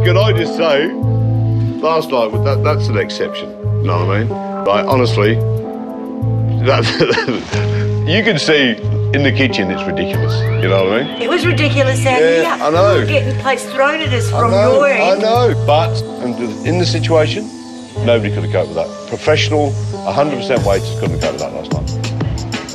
can I just say, last night, that's an exception, you know what I mean? Like, honestly, you can see in the kitchen it's ridiculous, you know what I mean? It was ridiculous out Yeah, here. I know. We were getting plates thrown at us from your end. I know, but in the situation, nobody could have coped with that. Professional, 100% waiters couldn't have coped with that last night.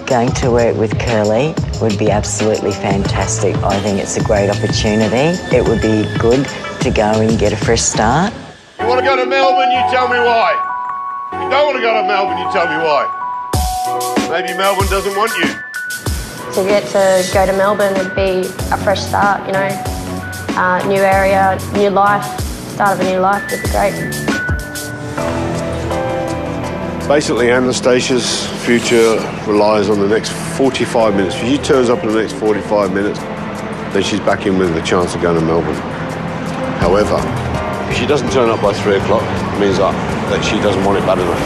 Going to work with Curly would be absolutely fantastic. I think it's a great opportunity. It would be good to go and get a fresh start. You want to go to Melbourne, you tell me why. If you don't want to go to Melbourne, you tell me why. Maybe Melbourne doesn't want you. To get to go to Melbourne would be a fresh start, you know. New area, new life, start of a new life would be great. Basically, Anastasia's future relies on the next 45 minutes. If she turns up in the next 45 minutes, then she's back in with a chance of going to Melbourne. However, if she doesn't turn up by 3 o'clock, it means that she doesn't want it bad enough.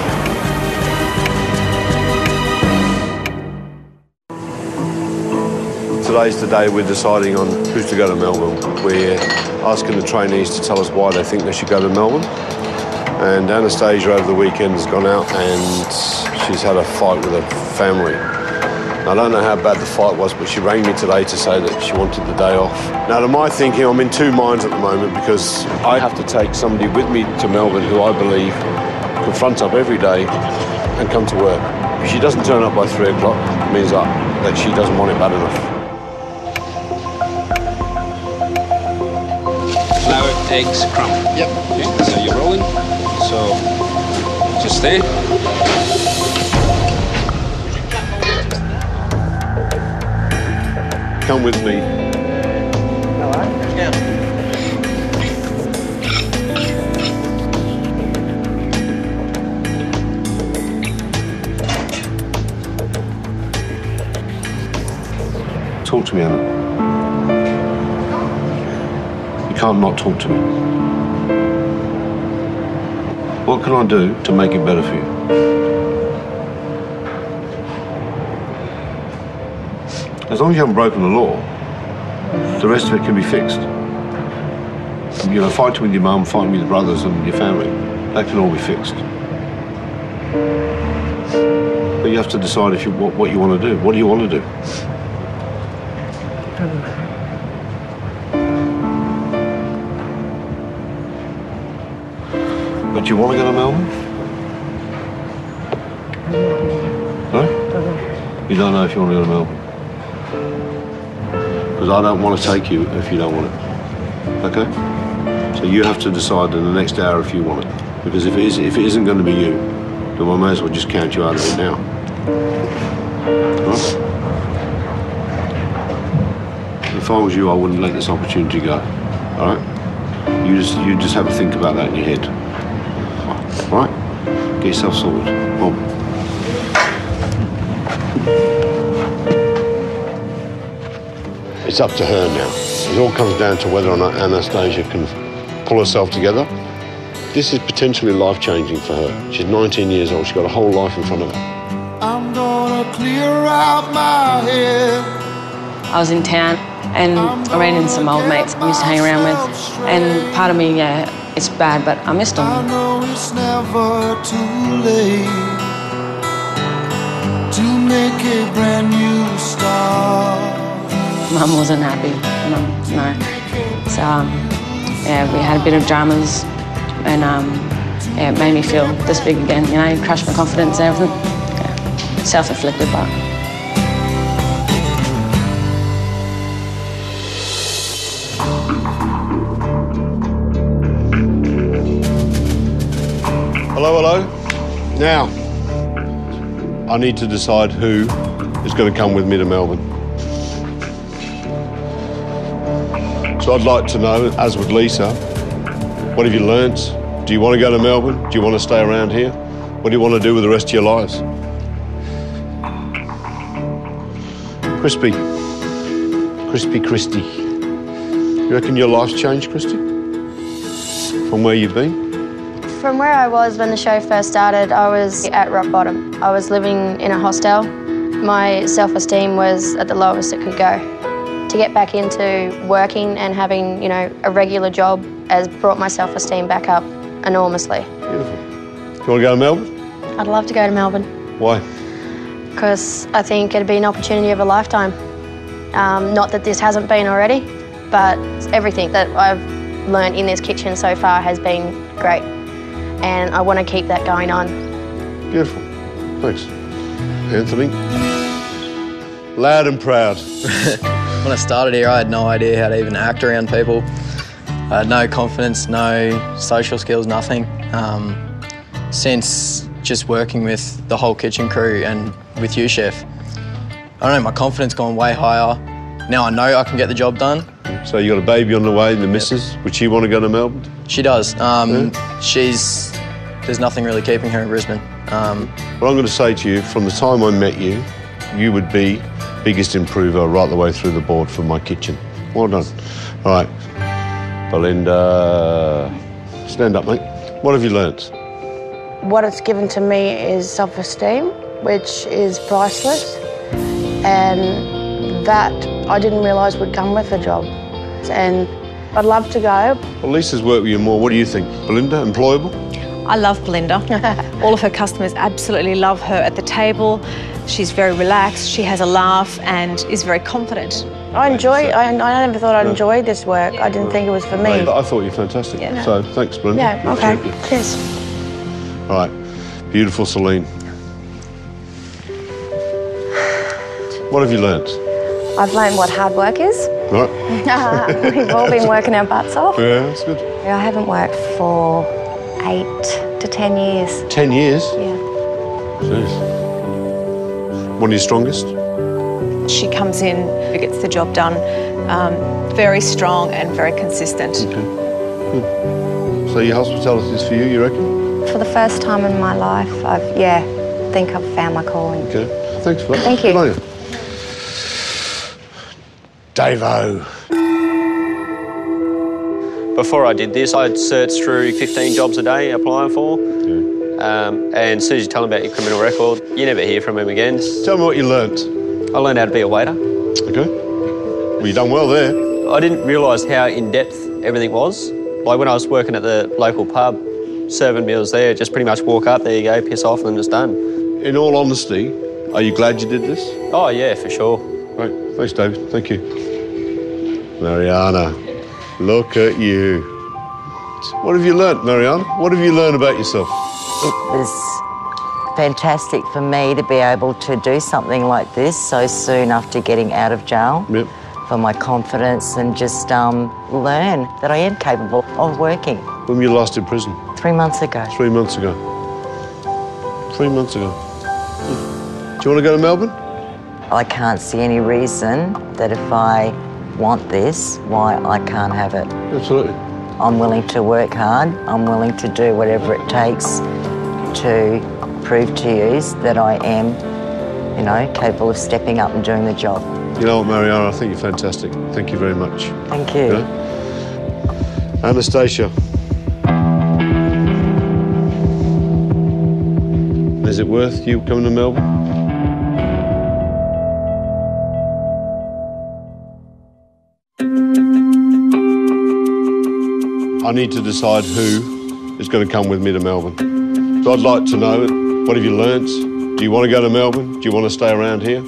Today's the day we're deciding on who's to go to Melbourne. We're asking the trainees to tell us why they think they should go to Melbourne. And Anastasia over the weekend has gone out and she's had a fight with her family. I don't know how bad the fight was, but she rang me today to say that she wanted the day off. Now, to my thinking, I'm in two minds at the moment because I have to take somebody with me to Melbourne who I believe can front up every day and come to work. If she doesn't turn up by 3 o'clock, it means that she doesn't want it bad enough. Flour, eggs, crumb. Yep. Okay, so you're rolling. So just there. Come with me. All right. Yeah. Talk to me, Anna. You can't not talk to me. What can I do to make it better for you? As long as you haven't broken the law, the rest of it can be fixed. You know, fighting with your mum, fighting with your brothers and your family, that can all be fixed. But you have to decide what you want to do. What do you want to do? But do you want to go to Melbourne? No? You don't know if you want to go to Melbourne? Because I don't want to take you if you don't want it. Okay? So you have to decide in the next hour if you want it. Because if it isn't going to be you, then I may as well just count you out of it now. Right? If I was you, I wouldn't let this opportunity go. All right? You just have a think about that in your head. All right? Get yourself sorted. Come on. It's up to her now. It all comes down to whether or not Anastasia can pull herself together. This is potentially life-changing for her. She's 19 years old. She's got a whole life in front of her. I'm gonna clear out my head. I was in town and I ran into some old mates I used to hang around with. And part of me, yeah, it's bad, but I missed them. I know it's never too late to make a brand new start. Mum wasn't happy, no. So, yeah, we had a bit of dramas and yeah, it made me feel this big again, you know, crushed my confidence and everything. Yeah, self-inflicted, but... Hello. Now, I need to decide who is going to come with me to Melbourne. So I'd like to know, as with Lisa, what have you learnt? Do you want to go to Melbourne? Do you want to stay around here? What do you want to do with the rest of your lives? Christy. You reckon your life's changed, Christy? From where you've been? From where I was when the show first started, I was at rock bottom. I was living in a hostel. My self-esteem was at the lowest it could go. To get back into working and having, you know, a regular job has brought my self-esteem back up enormously. Beautiful. You want to go to Melbourne? I'd love to go to Melbourne. Why? Because I think it'd be an opportunity of a lifetime. Not that this hasn't been already, but everything that I've learned in this kitchen so far has been great. And I want to keep that going on. Beautiful. Thanks. Anthony? Loud and proud. When I started here, I had no idea how to even act around people. I had no confidence, no social skills, nothing. Since just working with the whole kitchen crew and with you, Chef, I don't know, my confidence gone way higher. Now I know I can get the job done. So you got a baby on the way, the missus. Would she want to go to Melbourne? She does. There's nothing really keeping her in Brisbane. Well, I'm going to say to you, from the time I met you, you would be biggest improver right the way through the board for my kitchen. Well done. All right, Belinda, stand up, mate. What have you learnt? What it's given to me is self-esteem, which is priceless, and that I didn't realise would come with the job. And I'd love to go. Well, Lisa's worked with you more. What do you think? Belinda, employable? I love Belinda. All of her customers absolutely love her at the table. She's very relaxed, she has a laugh and is very confident. I never thought I'd enjoy this work. I didn't think it was for me. I thought you were fantastic. Yeah. So, thanks, Belinda. Yeah, okay. Cheers. All right, beautiful Celine. What have you learnt? I've learned what hard work is. Right. We've all been working our butts off. Yeah, that's good. I haven't worked for 8 to 10 years. 10 years? Yeah. Jeez. One of your strongest? She comes in, gets the job done, very strong and very consistent. Okay. Cool. So your hospitality is for you reckon? For the first time in my life, I think I've found my calling. Okay. Thanks for that. Thank you. Good on you. Dave-O. Before I did this, I'd searched through 15 jobs a day applying for. Yeah. And as soon as you tell them about your criminal record, you never hear from them again. Tell me what you learnt. I learned how to be a waiter. Okay. Well, you done well there. I didn't realise how in-depth everything was. Like when I was working at the local pub, serving meals there, just pretty much walk up, there you go, piss off, and then it's done. In all honesty, are you glad you did this? Oh, yeah, for sure. Right. Thanks, David. Thank you. Mariana, look at you. What have you learnt, Mariana? What have you learned about yourself? It was fantastic for me to be able to do something like this so soon after getting out of jail. Yep. For my confidence and just learn that I am capable of working. When were you last in prison? 3 months ago. 3 months ago. 3 months ago. Do you want to go to Melbourne? I can't see any reason that if I want this, why I can't have it. Absolutely. I'm willing to work hard. I'm willing to do whatever it takes to prove to you that I am, capable of stepping up and doing the job. You know what, Mariana, I think you're fantastic. Thank you very much. Thank you. Anastasia. Is it worth you coming to Melbourne? I need to decide who is going to come with me to Melbourne. So I'd like to know, what have you learnt? Do you want to go to Melbourne? Do you want to stay around here?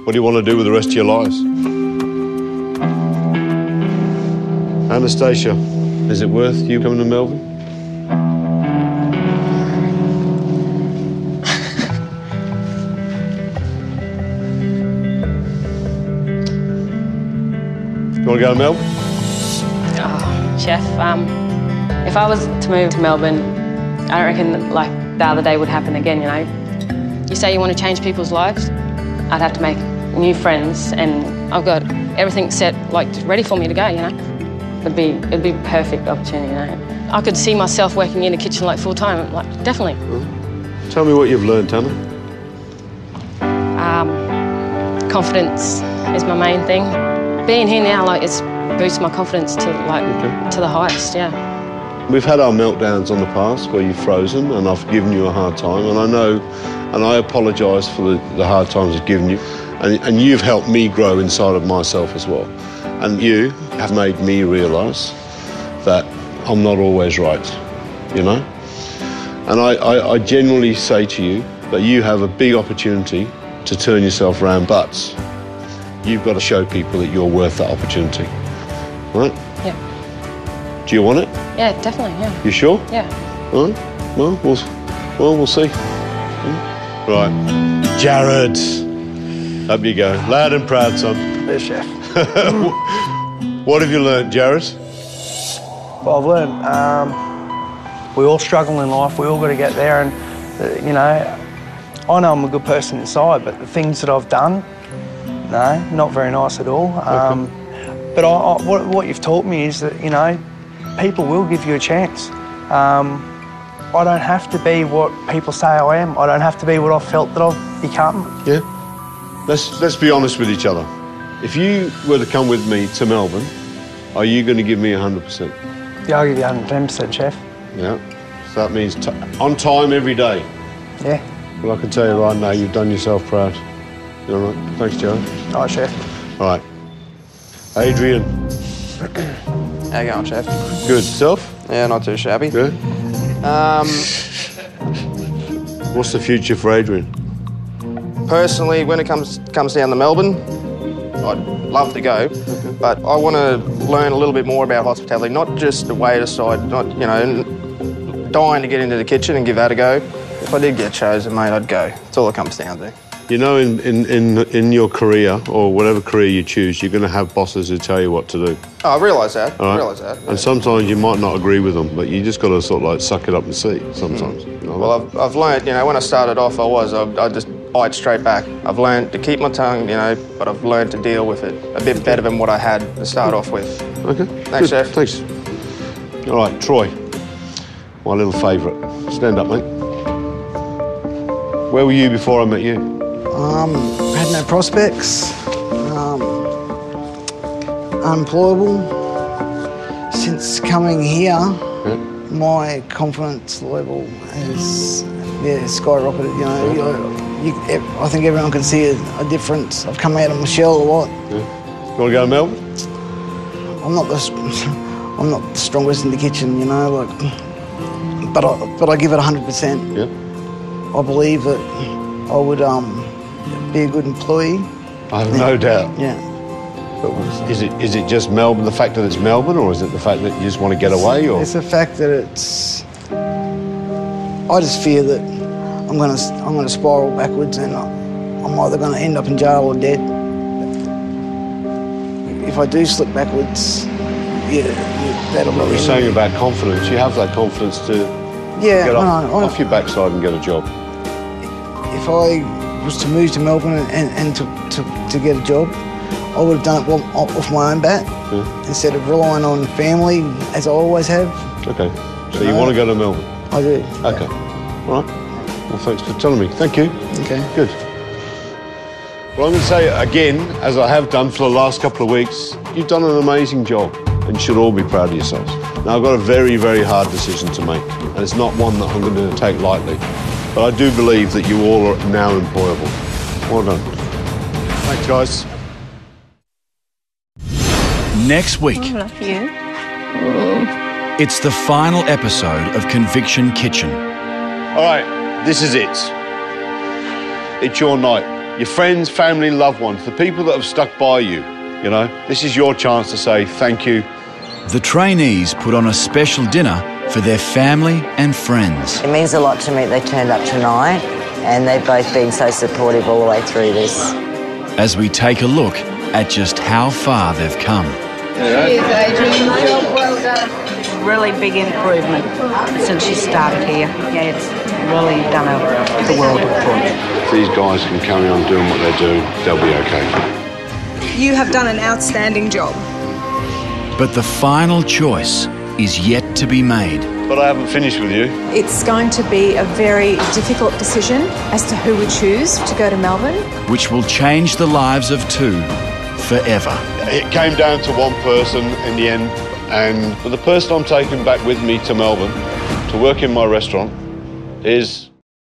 What do you want to do with the rest of your lives? Anastasia, is it worth you coming to Melbourne? You want to go to Melbourne? Oh, Chef, if I was to move to Melbourne, I don't reckon like the other day would happen again, You say you want to change people's lives, I'd have to make new friends, and I've got everything set, ready for me to go, It'd be a perfect opportunity, I could see myself working in a kitchen full-time, definitely. Tell me what you've learned, Anna. Confidence is my main thing. Being here now, it's boosts my confidence to to the highest, yeah. We've had our meltdowns on the past where you've frozen and I've given you a hard time, and I know, and I apologise for the hard times I've given you. And you've helped me grow inside of myself as well. And you have made me realise that I'm not always right, you know? And I genuinely say to you that you have a big opportunity to turn yourself around, but you've got to show people that you're worth that opportunity, right? Yeah. Do you want it? Yeah, definitely, yeah. You sure? Yeah. All right. Well, we'll see. Right. Jared. Up you go. Loud and proud, son. Yes, Chef. What have you learnt, Jared? Well, I've learned we all struggle in life. We all got to get there, and you know, I know I'm a good person inside, but the things that I've done, no, not very nice at all. But what you've taught me is that, you know, people will give you a chance. I don't have to be what people say I am. I don't have to be what I've felt that I've become. Yeah. Let's be honest with each other. If you were to come with me to Melbourne, are you going to give me 100%? Yeah, I'll give you 110%, Chef. Yeah. So that means on time every day. Yeah. Well, I can tell you right now, you've done yourself proud. You all right? Thanks, Jared. All right, Chef. All right. Adrian. How you going, Chef? Good. Self? Yeah, not too shabby. Good. What's the future for Adrian? Personally, when it comes down to Melbourne, I'd love to go, but I want to learn a little bit more about hospitality, not just the waiter side, not, you know, dying to get into the kitchen and give that a go. If I did get chosen, mate, I'd go. That's all it comes down to. You know, in your career, or whatever career you choose, you're going to have bosses who tell you what to do. Oh, I realise that. All right? I realise that. Yeah. And sometimes you might not agree with them, but you just got to sort of like suck it up and see sometimes. You know? Well, I've learned, you know, when I started off, I just bite straight back. I've learned to keep my tongue, you know, but I've learned to deal with it a bit better than what I had to start off with. Okay. Thanks, Good. Chef. Thanks. All right, Troy, my little favourite. Stand up, mate. Where were you before I met you? Had no prospects, unemployable. Since coming here, my confidence level has skyrocketed. You know, I think everyone can see a difference. I've come out of my shell a lot. Yeah. You want to go to Melbourne? I'm not the strongest in the kitchen, you know, like, but I give it 100%. Yeah. I believe that I would be a good employee. I have no doubt. Yeah. But is it just Melbourne, the fact that it's Melbourne, or is it the fact that you just want to get away? Or? It's the fact that it's... I just fear that I'm gonna spiral backwards, and I'm either going to end up in jail or dead. If I do slip backwards, that'll be... What you're saying about confidence, you have that confidence to get off your backside and get a job. If I was to move to Melbourne and to get a job, I would have done it off my own bat instead of relying on family, as I always have. Okay. So you want to go to Melbourne? I do. Okay. All right. Well, thanks for telling me. Thank you. Okay. Good. Well, I'm going to say again, as I have done for the last couple of weeks, you've done an amazing job and you should all be proud of yourselves. Now, I've got a very, very hard decision to make, and it's not one that I'm going to take lightly. But I do believe that you all are now employable. Well done. Thanks, guys. Next week, it's the final episode of Conviction Kitchen. All right, this is it. It's your night. Your friends, family, loved ones, the people that have stuck by you, you know, this is your chance to say thank you. The trainees put on a special dinner for their family and friends. It means a lot to me they turned up tonight, and they've both been so supportive all the way through this. As we take a look at just how far they've come. Cheers, Adrian. Well done. Really big improvement since you started here. Yeah, it's really done the world of good. If these guys can carry on doing what they're doing, they'll be okay. You have done an outstanding job. But the final choice is yet to be made. But I haven't finished with you. It's going to be a very difficult decision as to who we choose to go to Melbourne. Which will change the lives of two forever. It came down to one person in the end, and the person I'm taking back with me to Melbourne to work in my restaurant is